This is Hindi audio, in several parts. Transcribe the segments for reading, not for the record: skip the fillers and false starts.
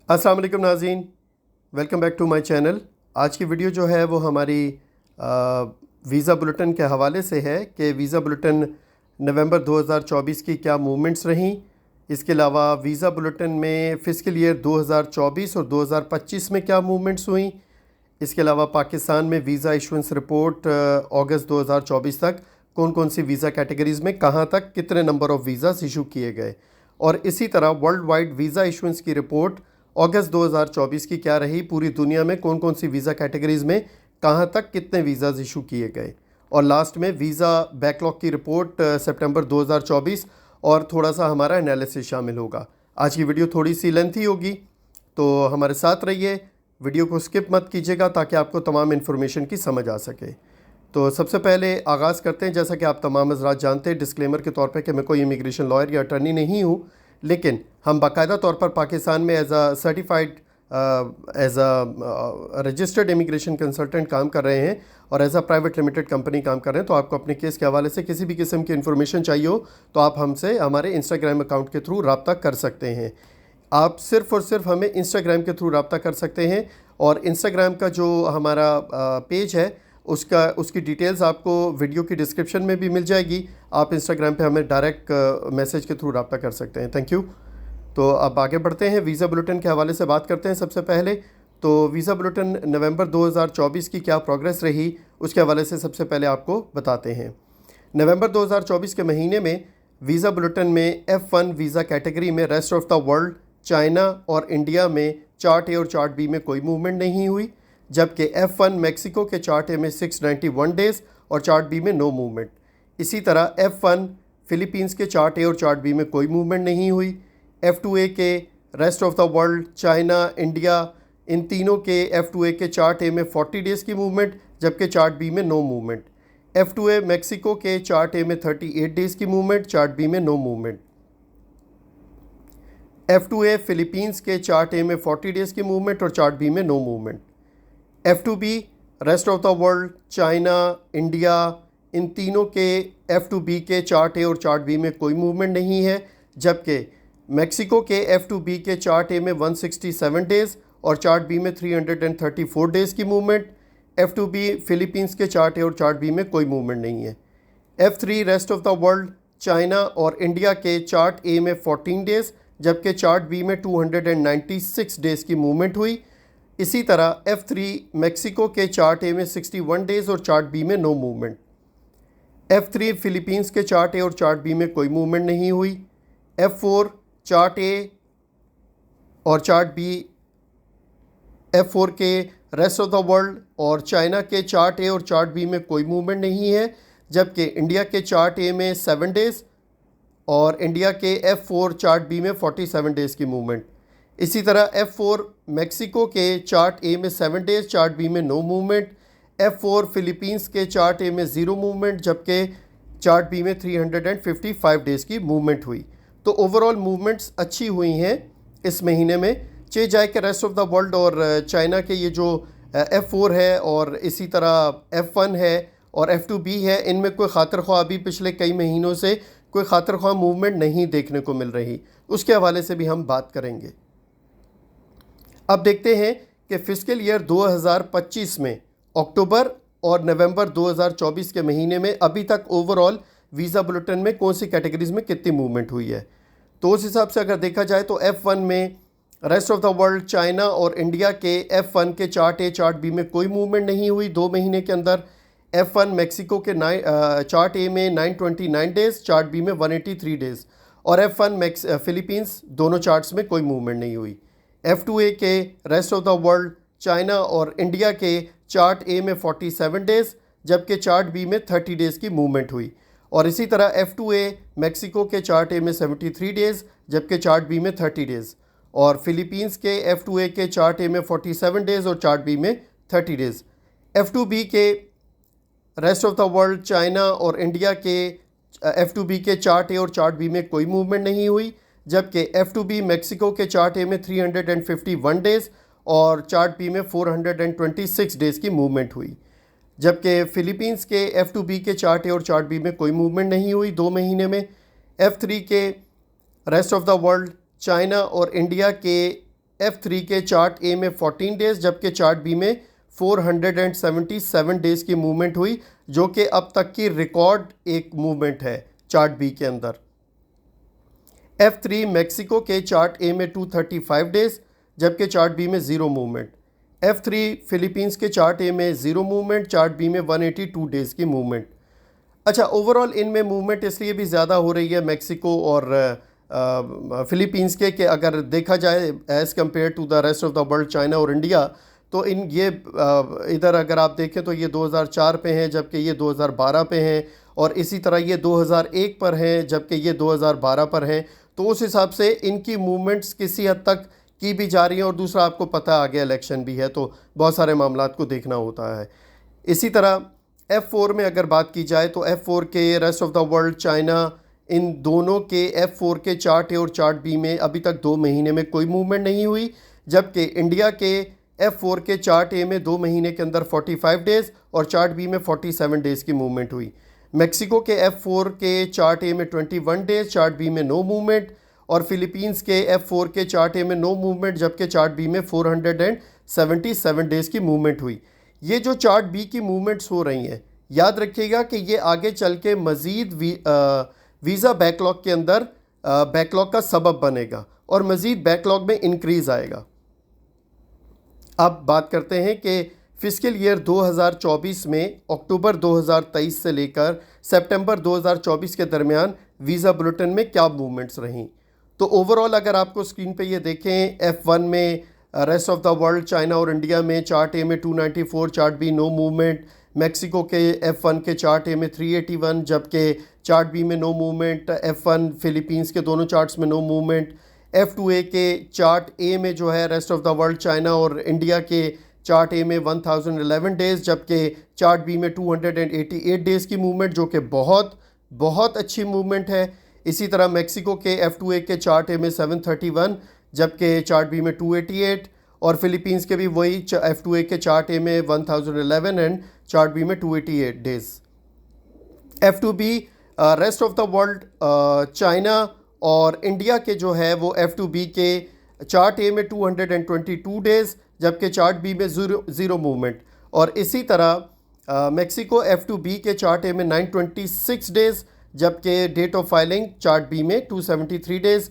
अस्सलाम वालेकुम नाज़रीन, welcome back to my channel. आज की वीडियो जो है वो हमारी वीज़ा बुलेटिन के हवाले से है कि वीज़ा बुलेटिन नवंबर 2024 की क्या मूवमेंट्स रहीं। इसके अलावा वीज़ा बुलेटिन में फ़िस्कल ईयर 2024 और 2025 में क्या मूवमेंट्स हुई। इसके अलावा पाकिस्तान में वीज़ा इशुएंस रिपोर्ट अगस्त 2024 तक कौन कौन सी वीज़ा कैटेगरीज़ में कहाँ तक कितने नंबर ऑफ़ वीज़ास इशू किए गए, और इसी तरह वर्ल्ड वाइड वीज़ा इशुएंस की रिपोर्ट अगस्त 2024 की क्या रही। पूरी दुनिया में कौन कौन सी वीज़ा कैटेगरीज़ में कहाँ तक कितने वीज़ाज़ इशू किए गए, और लास्ट में वीज़ा बैकलॉग की रिपोर्ट सितंबर 2024 और थोड़ा सा हमारा एनालिसिस शामिल होगा। आज की वीडियो थोड़ी सी लेंथी होगी, तो हमारे साथ रहिए, वीडियो को स्किप मत कीजिएगा ताकि आपको तमाम इन्फॉर्मेशन की समझ आ सके। तो सबसे पहले आगाज़ करते हैं। जैसा कि आप तमाम हज़रात जानते हैं, डिस्क्लेमर के तौर पे कि मैं कोई इमिग्रेशन लॉयर या अटर्नी नहीं हूँ, लेकिन हम बाकायदा तौर पर पाकिस्तान में as a certified as a registered immigration consultant काम कर रहे हैं और as a private limited company काम कर रहे हैं। तो आपको अपने केस के हवाले से किसी भी किस्म की इन्फॉर्मेशन चाहिए हो तो आप हमसे हमारे इंस्टाग्राम अकाउंट के थ्रू रब्ता कर सकते हैं। आप सिर्फ़ और सिर्फ हमें इंस्टाग्राम के थ्रू रब्ता कर सकते हैं, और इंस्टाग्राम का जो हमारा पेज है उसकी डिटेल्स आपको वीडियो की डिस्क्रिप्शन में भी मिल जाएगी। आप इंस्टाग्राम पे हमें डायरेक्ट मैसेज के थ्रू रब्ता कर सकते हैं। Thank you. तो अब आगे बढ़ते हैं, वीज़ा बुलेटिन के हवाले से बात करते हैं। सबसे पहले तो वीज़ा बुलेटिन नवंबर 2024 की क्या प्रोग्रेस रही उसके हवाले से सबसे पहले आपको बताते हैं। नवंबर 2024 के महीने में वीज़ा बुलेटिन में F1 वीज़ा कैटेगरी में rest of the world, China और इंडिया में चार्ट ए और चार्ट बी में कोई मूवमेंट नहीं हुई, जबकि F1 मैक्सिको के चार्ट ए में 691 डेज़ और चार्ट बी में नो मूवमेंट। इसी तरह F1 फ़िलीपींस के चार्ट ए और चार्ट बी में कोई मूवमेंट नहीं हुई। F2A के rest of the world, China, India, इन तीनों के F2A के चार्ट ए में 40 डेज़ की मूवमेंट, जबकि चार्ट बी में नो मूवमेंट। F2A मैक्सिको के चार्ट ए में 38 डेज़ की मूवमेंट, चार्ट बी में नो मूवमेंट। F2A फ़िलीपींस के चार्ट ए में 40 डेज़ की मूवमेंट और चार्ट बी में no movement. F2B rest of the world, China, India, इन तीनों के F2B के चार्ट ए और चार्ट बी में कोई मूवमेंट नहीं है, जबकि मैक्सिको के F2B के चार्ट ए में 167 डेज़ और चार्ट बी में 334 डेज़ की मूवमेंट। F2B फ़िलीपींस के चार्ट ए और चार्ट बी में कोई मूवमेंट नहीं है। F3 rest of the world, China और इंडिया के चार्ट ए में 14 डेज़, जबकि चार्ट बी में 296 डेज़ की मूवमेंट हुई। इसी तरह F3 मैक्सिको के चार्ट ए में 61 डेज़ और चार्ट बी में नो मूवमेंट। F3 फ़िलीपींस के चार्ट ए और चार्ट बी में कोई मूवमेंट नहीं हुई। F4 चार्ट ए और चार्ट बी, F4 के रेस्ट ऑफ द वर्ल्ड और चाइना के चार्ट ए और चार्ट बी में कोई मूवमेंट नहीं है, जबकि इंडिया के चार्ट ए में 7 डेज़ और इंडिया के F4 चार्ट बी में 47 डेज़ की मूवमेंट। इसी तरह F4 मैक्सिको के चार्ट ए में 7 डेज़, चार्ट बी में नो मूवमेंट। F4 फ़िलीपींस के चार्ट ए में 0 मूवमेंट, जबकि चार्ट बी में 355 डेज़ की मूवमेंट हुई। तो ओवरऑल मूवमेंट्स अच्छी हुई हैं इस महीने में, चाहे जाए कि रेस्ट ऑफ द वर्ल्ड और चाइना के ये जो F4 है और इसी तरह F1 है और F2B है, इनमें कोई खातिर ख्वाह अभी पिछले कई महीनों से कोई खातिर ख्वाह मूवमेंट नहीं देखने को मिल रही। उसके हवाले से भी हम बात करेंगे। अब देखते हैं कि फ़िस्कल ईयर 2025 में अक्टूबर और नवंबर 2024 के महीने में अभी तक ओवरऑल वीज़ा बुलेटिन में कौन सी कैटेगरीज़ में कितनी मूवमेंट हुई है। तो उस हिसाब से अगर देखा जाए तो F1 में rest of the world, China और इंडिया के F1 के चार्ट ए चार्ट बी में कोई मूवमेंट नहीं हुई 2 महीने के अंदर। F1 मैक्सिको के चार्ट ए में 929 डेज़, चार्ट बी में 183 डेज़ और F1 फ़िलीपींस दोनों चार्ट्स में कोई मूवमेंट नहीं हुई। F2A के rest of the world, China और इंडिया के चार्ट ए में 47 डेज़, जबकि चार्ट बी में 30 डेज़ की मूवमेंट हुई। और इसी तरह F2A मैक्सिको के चार्ट ए में 73 डेज़, जबकि चार्ट बी में 30 डेज़ और फ़िलीपींस के F2A के चार्ट ए में 47 डेज़ और चार्ट बी में 30 डेज़। F2B के rest of the world, China और इंडिया के F2B के चार्ट ए और चार्ट बी में कोई मूवमेंट नहीं हुई, जबकि F2B मैक्सिको के चार्ट ए में 351 डेज़ और चार्ट बी में 426 डेज़ की मूवमेंट हुई, जबकि फ़िलीपींस के F2B के चार्ट ए और चार्ट बी में कोई मूवमेंट नहीं हुई 2 महीने में। F3 के rest of the world, China और इंडिया के F3 के चार्ट ए में 14 डेज़ जबकि चार्ट बी में 477 डेज़ की मूवमेंट हुई, जो कि अब तक की रिकॉर्ड एक मूवमेंट है चार्ट बी के अंदर। F3 मैक्सिको के चार्ट ए में 235 डेज़ जबकि चार्ट बी में ज़ीरो मूवमेंट। F3 फिलीपींस के चार्ट ए में ज़ीरो मूवमेंट, चार्ट बी में 182 डेज़ की मूवमेंट। अच्छा, ओवरऑल इनमें मूवमेंट इसलिए भी ज़्यादा हो रही है मैक्सिको और फिलीपींस के कि अगर देखा जाए as compared to the rest of the world, China और इंडिया, तो इन ये इधर अगर आप देखें तो ये 2004 पे हैं जबकि ये 2012 पे हैं, और इसी तरह ये 2001 पर हैं जबकि ये 2012 पर हैं। तो उस हिसाब से इनकी मूवमेंट्स किसी हद तक की भी जा रही हैं, और दूसरा आपको पता आगे इलेक्शन भी है तो बहुत सारे मामलात को देखना होता है। इसी तरह F4 में अगर बात की जाए तो F4 के rest of the world, China, इन दोनों के F4 के चार्ट ए और चार्ट बी में अभी तक 2 महीने में कोई मूवमेंट नहीं हुई, जबकि इंडिया के F4 के चार्ट ए में 2 महीने के अंदर 45 डेज़ और चार्ट बी में 47 डेज़ की मूवमेंट हुई। मैक्सिको के F4 के चार्ट ए में 21 डेज़, चार्ट बी में नो मूवमेंट, और फिलीपींस के F4 के चार्ट ए में नो मूवमेंट जबकि चार्ट बी में 477 डेज़ की मूवमेंट हुई। ये जो चार्ट बी की मूवमेंट्स हो रही हैं, याद रखिएगा कि ये आगे चल के मज़ीद वीज़ा बैकलॉग के अंदर बैकलॉग का सबब बनेगा और मज़ीद बैकलॉग में इंक्रीज़ आएगा। अब बात करते हैं कि फिस्कल ईयर 2024 में अक्टूबर 2023 से लेकर सितंबर 2024 के दरमियान वीज़ा बुलेटिन में क्या मूवमेंट्स रहीं। तो ओवरऑल अगर आपको स्क्रीन पे ये देखें, F1 में rest of the world, China और इंडिया में चार्ट ए में 294, chart B no movement. Mexico के F1 के चार्ट ए में 381 जबकि चार्ट बी में नो मूवमेंट। F1 फिलीपींस के दोनों चार्ट्स में नो मूवमेंट। F2A के चार्ट ए में जो है rest of the world, China और इंडिया के चार्ट ए में 1011 डेज़ जबकि चार्ट बी में 288 डेज़ की मूवमेंट, जो कि बहुत बहुत अच्छी मूवमेंट है। इसी तरह मैक्सिको के F2A के चार्ट ए में 731 जबकि चार्ट बी में 288, और फिलीपींस के भी वही F2A के चार्ट ए में 1011 एंड चार्ट बी में 288 days. F2B rest of the world, China और इंडिया के जो है वो F2B के चार्ट ए में 222 डेज़ जबकि चार्ट बी में ज़ीरो मूवमेंट, और इसी तरह मैक्सिको F2B के चार्ट ए में 926 डेज़ जबकि date of filing chart B में 273 डेज़।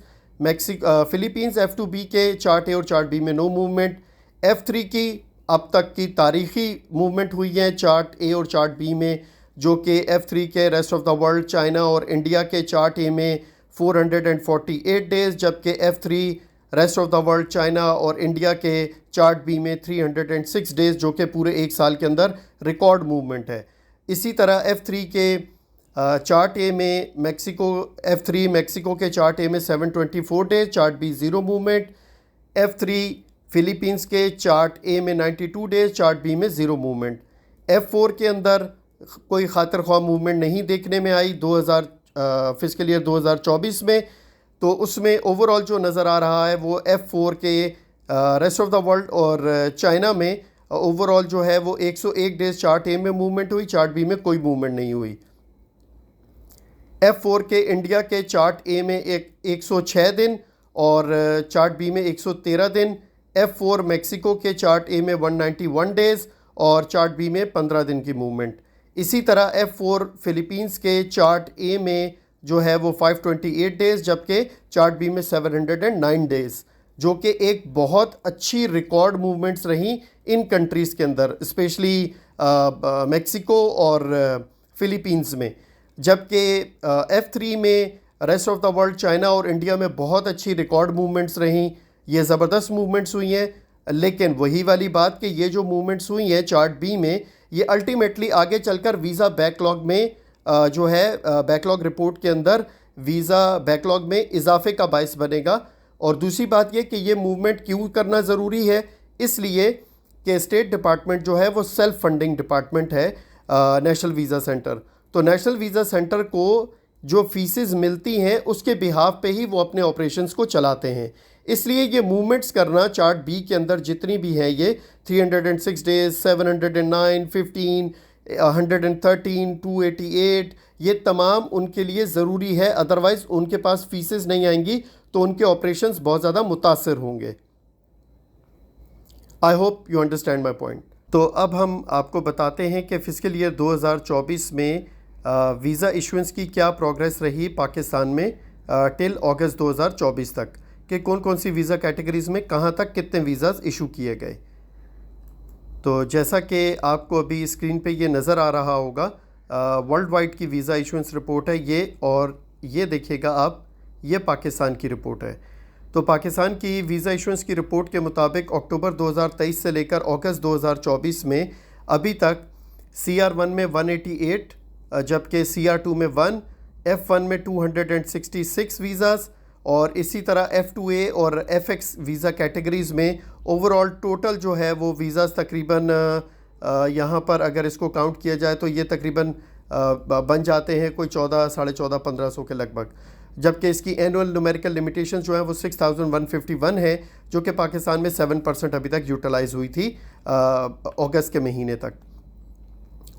फिलीपींस F2B के चार्ट ए और चार्ट बी में नो मूवमेंट। F3 की अब तक की तारीखी मूवमेंट हुई है चार्ट ए और चार्ट बी में, जो कि F3 के rest of the world, China और इंडिया के चार्ट ए में 448 डेज़ जबकि F3 rest of the world, China और इंडिया के चार्ट बी में 306 डेज़, जो कि पूरे एक साल के अंदर रिकॉर्ड मूवमेंट है। इसी तरह F3 के चार्ट ए में F3 मैक्सिको के चार्ट ए में 724 days, chart B zero movement. F3 Philippines के चार्ट ए में 92 डेज, चार्ट बी में ज़ीरो मूवमेंट। F4 के अंदर कोई खातिर ख्वाह मूवमेंट नहीं देखने में आई फिस्कल ईयर 2024 में, तो उसमें ओवरऑल जो नज़र आ रहा है वो F4 के रेस्ट ऑफ द वर्ल्ड और चाइना में ओवरऑल जो है वो 101 डेज चार्ट ए में मूवमेंट हुई, चार्ट बी में कोई मूवमेंट नहीं हुई। F4 के इंडिया के चार्ट ए में 106 दिन और चार्ट बी में 113 दिन। F4 मैक्सिको के चार्ट ए में 191 डेज़ और चार्ट बी में 15 दिन की मूवमेंट। इसी तरह F4 फिलीपींस के चार्ट ए में जो है वो 528 डेज़ जबकि चार्ट बी में 709 डेज़, जो कि एक बहुत अच्छी रिकॉर्ड मूवमेंट्स रहीं इन कंट्रीज़ के अंदर, स्पेशली मैक्सिको और फिलीपींस में। जबकि F3 में rest of the world, China और इंडिया में बहुत अच्छी रिकॉर्ड मूवमेंट्स रहीं, ये ज़बरदस्त मूवमेंट्स हुई हैं। लेकिन वही वाली बात कि ये जो मूवमेंट्स हुई हैं चार्ट बी में, ये अल्टीमेटली आगे चलकर वीज़ा बैकलॉग में जो है बैकलॉग रिपोर्ट के अंदर वीज़ा बैकलॉग में इजाफे का बायस बनेगा। और दूसरी बात ये कि ये मूवमेंट क्यों करना ज़रूरी है, इसलिए कि स्टेट डिपार्टमेंट जो है वो सेल्फ फंडिंग डिपार्टमेंट है नेशनल वीज़ा सेंटर। तो नेशनल वीज़ा सेंटर को जो फीसेस मिलती हैं उसके बिहाफ पे ही वो अपने ऑपरेशंस को चलाते हैं। इसलिए ये मूवमेंट्स करना चार्ट बी के अंदर जितनी भी हैं, ये 306 डेज, 709, 15, 113, 288, ये तमाम उनके लिए ज़रूरी है, अदरवाइज़ उनके पास फीसेस नहीं आएंगी तो उनके ऑपरेशंस बहुत ज़्यादा मुतासर होंगे। I hope you understand my point. तो अब हम आपको बताते हैं कि फ़िस्कल ईयर 2024 में वीज़ा इशुएंस की क्या प्रोग्रेस रही पाकिस्तान में टिल अगस्त 2024 तक, कि कौन कौन सी वीज़ा कैटेगरीज़ में कहाँ तक कितने वीज़ाज़ इशू किए गए। तो जैसा कि आपको अभी स्क्रीन पे ये नज़र आ रहा होगा, वर्ल्ड वाइड की वीज़ा इशुएंस रिपोर्ट है ये, और ये देखिएगा आप, ये पाकिस्तान की रिपोर्ट है। तो पाकिस्तान की वीज़ा इशुएंस की रिपोर्ट के मुताबिक अक्टूबर 2023 से लेकर अगस्त 2024 में अभी तक CR1 में 188, जबकि CR2 में 1, F1 में 266 वीज़ाज़, और इसी तरह F2A और FX वीज़ा कैटेगरीज़ में ओवरऑल टोटल जो है वो वीज़ाज़ तकरीबन यहाँ पर अगर इसको काउंट किया जाए तो ये तकरीबन बन जाते हैं कोई 14, साढ़े 14, 1500 के लगभग, जबकि इसकी एनुअल न्यूमेरिकल लिमिटेशन जो है वो 6151 है, जो कि पाकिस्तान में 7% अभी तक यूटिलाइज़ हुई थी अगस्त के महीने तक।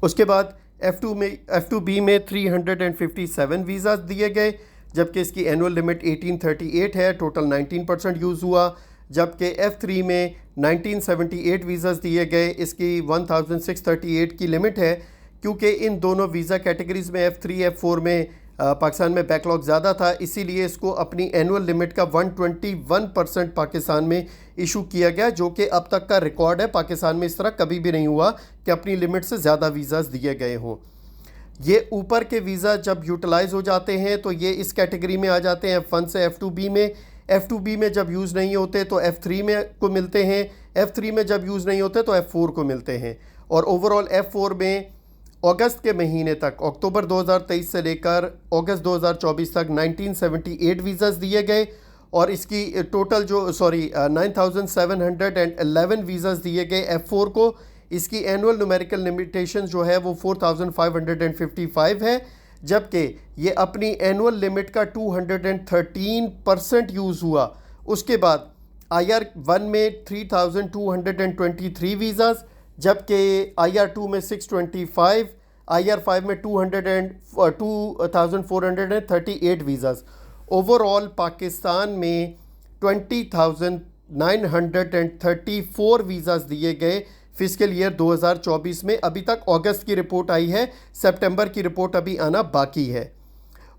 उसके बाद F2B में 357 वीज़ा दिए गए, जबकि इसकी एनुअल लिमिट 1838 है, टोटल 19% यूज़ हुआ। जबकि F3 में 1978 वीज़ाज़ दिए गए, इसकी 1638 की लिमिट है। क्योंकि इन दोनों वीज़ा कैटेगरीज़ में F3 F4 में पाकिस्तान में बैकलॉग ज़्यादा था, इसीलिए इसको अपनी एनुअल लिमिट का 121% पाकिस्तान में इशू किया गया, जो कि अब तक का रिकॉर्ड है। पाकिस्तान में इस तरह कभी भी नहीं हुआ कि अपनी लिमिट से ज़्यादा वीज़ाज़ दिए गए हों। ये ऊपर के वीज़ा जब यूटिलाइज़ हो जाते हैं तो ये इस कैटेगरी में आ जाते हैं F1 से F2B में। F2B में जब यूज़ नहीं होते तो F3 में को मिलते हैं, F3 में जब यूज़ नहीं होते तो F4 को मिलते हैं। और ओवरऑल F4 में अगस्त के महीने तक, अक्टूबर 2023 से लेकर अगस्त 2024 तक 1978 वीज़ाज़ दिए गए, और इसकी टोटल जो 9711 वीज़ाज़ दिए गए F4 को। इसकी एनुअल न्यूमेरिकल लिमिटेशन जो है वो 4555 है, जबकि ये अपनी एनुअल लिमिट का 213% यूज़ हुआ। उसके बाद IR1 में 3223 वीज़ाज़, जबकि IR2 में 625, IR5 में 2438 वीज़ाज़। ओवरऑल पाकिस्तान में 20,934 वीज़ाज़ दिए गए फ़िस्कल ईयर 2024 में। अभी तक अगस्त की रिपोर्ट आई है, सितंबर की रिपोर्ट अभी आना बाकी है।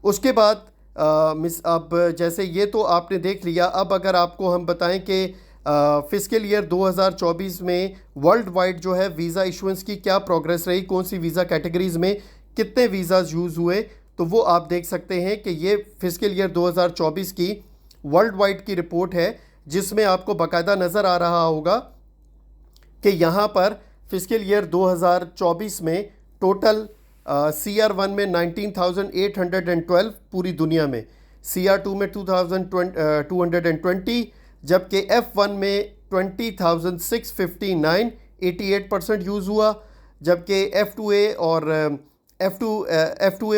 उसके बाद अब जैसे ये तो आपने देख लिया, अब अगर आपको हम बताएं कि फ़िस्कल ईयर 2024 में वर्ल्ड वाइड जो है वीज़ा इशुएंस की क्या प्रोग्रेस रही, कौन सी वीज़ा कैटेगरीज़ में कितने वीज़ाज़ यूज़ हुए, तो वो आप देख सकते हैं कि ये फ़िस्कल ईयर 2024 की वर्ल्ड वाइड की रिपोर्ट है, जिसमें आपको बाकायदा नज़र आ रहा होगा कि यहाँ पर फ़िस्कल ईयर 2024 में टोटल CR1 में 19,812 पूरी दुनिया में, CR2 में 2,220, जबकि F1 में 20,659, 88% यूज़ हुआ। जबकि F2A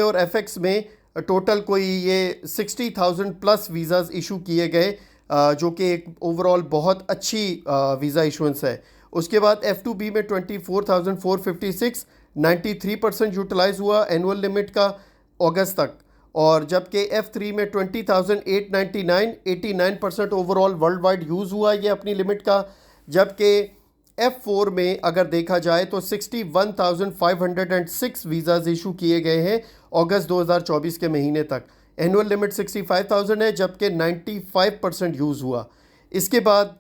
और FX में टोटल कोई ये 60,000 प्लस वीज़ाज़ इशू किए गए, जो कि एक ओवरऑल बहुत अच्छी वीज़ा इशुएंस है। उसके बाद F2B में 24,456, 93% यूटिलाइज़ हुआ एनुअल लिमिट का अगस्त तक। और जबकि F3 में 20,899, 89% ओवरऑल वर्ल्ड वाइड यूज़ हुआ ये अपनी लिमिट का। जबकि F4 में अगर देखा जाए तो 61,506 वीज़ाज़ इशू किए गए हैं अगस्त 2024 के महीने तक। एनुअल लिमिट 65,000 है, जबकि 95% यूज़ हुआ। इसके बाद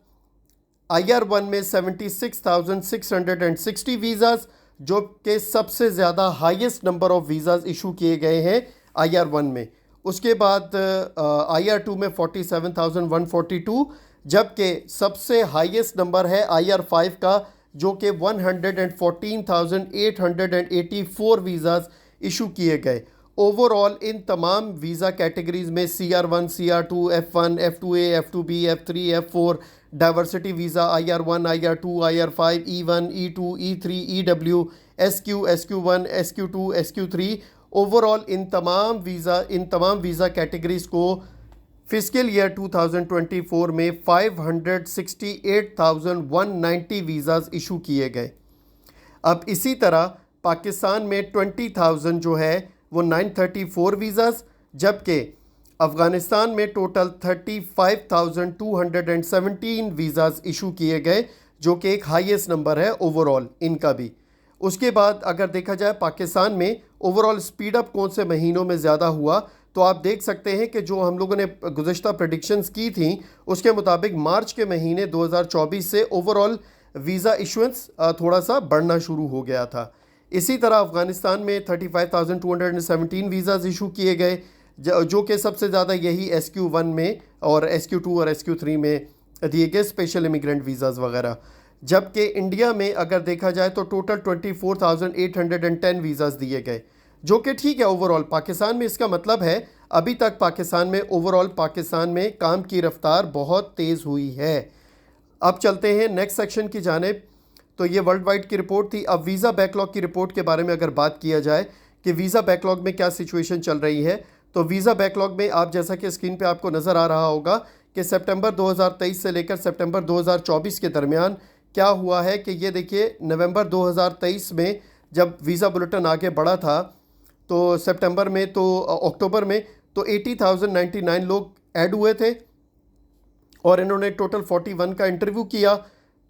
IR1 में 76,660 वीज़ाज़, जो कि सबसे ज़्यादा highest number of visas issue किए गए हैं IR1 में। उसके बाद IR2 में 47,142, जबकि सबसे हाईएस्ट नंबर है IR5 का, जो कि 114,884 वीज़ाज़ इशू किए गए। ओवरऑल इन तमाम वीज़ा कैटेगरीज़ में CR1, CR2, F1, F2A, F2B, F3, F4, diversity visa IR1, IR2, IR5, E1, E2, E3, EW, SQ, SQ1, SQ2, SQ3, overall इन तमाम वीज़ा कैटेगरीज़ को फ़िस्कल ईयर 2024 में 568,190 वीज़ाज़ इशू किए गए। अब इसी तरह पाकिस्तान में 20,000 जो है वो 934 वीज़ाज़, जबकि अफ़गानिस्तान में टोटल 35,217 वीज़ाज़ इशू किए गए, जो कि एक हाईएस्ट नंबर है ओवरऑल इनका भी। उसके बाद अगर देखा जाए पाकिस्तान में ओवरऑल स्पीड अप कौन से महीनों में ज़्यादा हुआ, तो आप देख सकते हैं कि जो हम लोगों ने गुज़श्ता प्रेडिक्शंस की थी उसके मुताबिक मार्च के महीने 2024 से ओवरऑल वीज़ा इशुएंस थोड़ा सा बढ़ना शुरू हो गया था। इसी तरह अफ़गानिस्तान में 35,217 वीज़ाज़ इशू किए गए, जो कि सबसे ज़्यादा यही SQ1 में और SQ2 और SQ3 में दिए गए स्पेशल इमिग्रेंट वीज़ाज़ वगैरह। जबकि इंडिया में अगर देखा जाए तो टोटल 24,810 वीज़ाज़ दिए गए, जो कि ठीक है ओवरऑल पाकिस्तान में। इसका मतलब है अभी तक पाकिस्तान में ओवरऑल पाकिस्तान में काम की रफ्तार बहुत तेज़ हुई है। अब चलते हैं नेक्स्ट सेक्शन की जानिब। तो ये वर्ल्ड वाइड की रिपोर्ट थी। अब वीज़ा बैकलॉग की रिपोर्ट के बारे में अगर बात किया जाए कि वीज़ा बैकलॉग में क्या सिचुएशन चल रही है, तो वीज़ा बैकलॉग में आप जैसा कि स्क्रीन पे आपको नज़र आ रहा होगा कि सितंबर 2023 से लेकर सितंबर 2024 के दरमियान क्या हुआ है कि ये देखिए नवंबर 2023 में जब वीज़ा बुलेटिन आगे बढ़ा था, तो सितंबर में तो अक्टूबर में तो 80,099 लोग ऐड हुए थे और इन्होंने टोटल 41 का इंटरव्यू किया।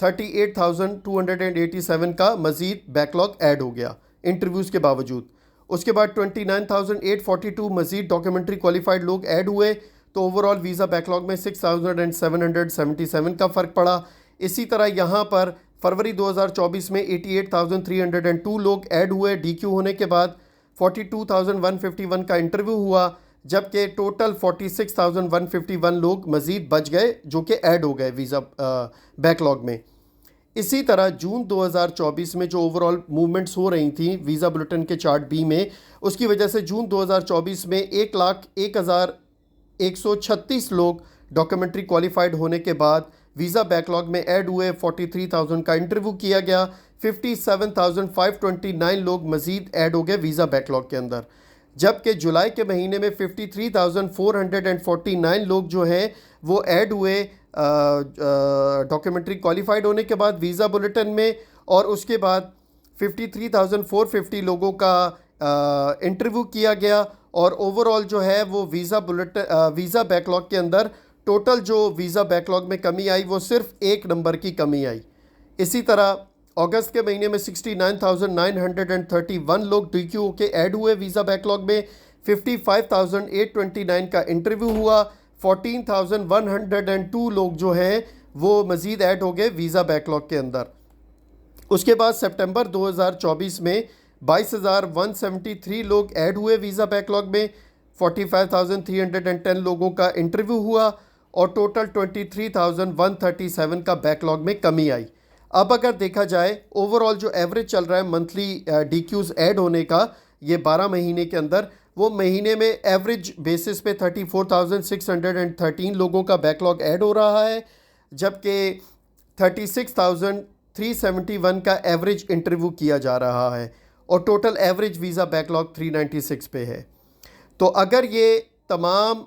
38,287 का मज़ीद बैकलॉग ऐड हो गया इंटरव्यूज़ के बावजूद। उसके बाद 29,842 मज़ीद डॉक्यूमेंट्री क्वालिफाइड लोग ऐड हुए, तो ओवरऑल वीज़ा बैकलॉग में 6,777 का फ़र्क पड़ा। इसी तरह यहाँ पर फरवरी 2024 में 88,302 लोग ऐड हुए DQ होने के बाद। 42,151 का इंटरव्यू हुआ, जबकि टोटल 46,151 लोग मज़ीद बच गए जो कि ऐड हो गए वीज़ा बैकलॉग में। इसी तरह जून 2024 में जो ओवरऑल मूवमेंट्स हो रही थी वीज़ा बुलेटिन के चार्ट बी में, उसकी वजह से जून 2024 में 1,01,136 लोग डॉक्यूमेंट्री क्वालिफाइड होने के बाद वीज़ा बैकलॉग में ऐड हुए। 43,000 का इंटरव्यू किया गया। 57,529 लोग मज़ीद ऐड हो गए वीज़ा बैकलॉग के अंदर, जबकि जुलाई के महीने में 53,449 लोग जो हैं वो ऐड हुए डॉक्यूमेंट्री क्वालिफाइड होने के बाद वीज़ा बुलेटिन में। और उसके बाद 53,450 लोगों का इंटरव्यू किया गया और ओवरऑल जो है वो वीज़ा बैकलॉग के अंदर टोटल जो वीज़ा बैकलॉग में कमी आई वो सिर्फ एक नंबर की कमी आई। इसी तरह अगस्त के महीने में 69,931 लोग DQ के ऐड हुए वीज़ा बैकलॉग में। 55,829 का इंटरव्यू हुआ। 14,102 लोग जो हैं वो मज़ीद ऐड हो गए वीज़ा बैकलॉग के अंदर। उसके बाद सितंबर 2024 में 22,173 लोग ऐड हुए वीज़ा बैकलॉग में। 45,310 लोगों का इंटरव्यू हुआ और टोटल 23,137 का बैकलॉग में कमी आई। अब अगर देखा जाए ओवरऑल जो एवरेज चल रहा है मंथली DQs ऐड होने का, ये 12 महीने के अंदर, वो महीने में एवरेज बेसिस पे 34,613 लोगों का बैकलॉग ऐड हो रहा है, जबकि 36,371 का एवरेज इंटरव्यू किया जा रहा है और टोटल एवरेज वीज़ा बैकलॉग 396 पे है। तो अगर ये तमाम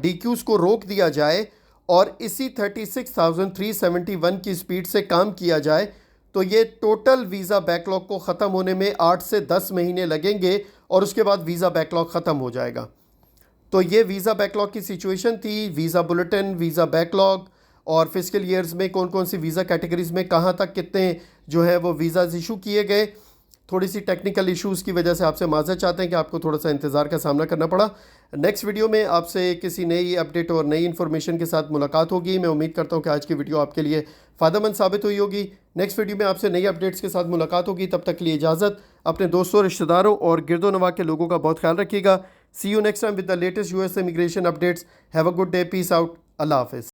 DQs को रोक दिया जाए और इसी 36,371 की स्पीड से काम किया जाए, तो ये टोटल वीज़ा बैकलॉग को ख़त्म होने में 8 से 10 महीने लगेंगे और उसके बाद वीज़ा बैकलॉग ख़त्म हो जाएगा। तो ये वीज़ा बैकलॉग की सिचुएशन थी। वीज़ा बुलेटिन, वीज़ा बैकलॉग और फिस्कल ईयर्स में कौन कौन सी वीज़ा कैटेगरीज़ में कहाँ तक कितने जो है वो वीज़ाज़ इशू किए गए। थोड़ी सी टेक्निकल इश्यूज़ की वजह से आपसे माज़रत चाहते हैं कि आपको थोड़ा सा इंतज़ार का सामना करना पड़ा। नेक्स्ट वीडियो में आपसे किसी नई अपडेट और नई इन्फॉर्मेशन के साथ मुलाकात होगी। मैं उम्मीद करता हूँ कि आज की वीडियो आपके लिए फ़ायदेमंद साबित हुई होगी। नेक्स्ट वीडियो में आपसे नई अपडेट्स के साथ मुलाकात होगी। तब तक के लिए इजाज़त। अपने दोस्तों, रिश्तेदारों और गिरदोनवा के लोगों का बहुत ख्याल रखिएगा। See you next time with the latest US immigration updates. Have a good day. Peace out. अल्लाह हाफ़िज़।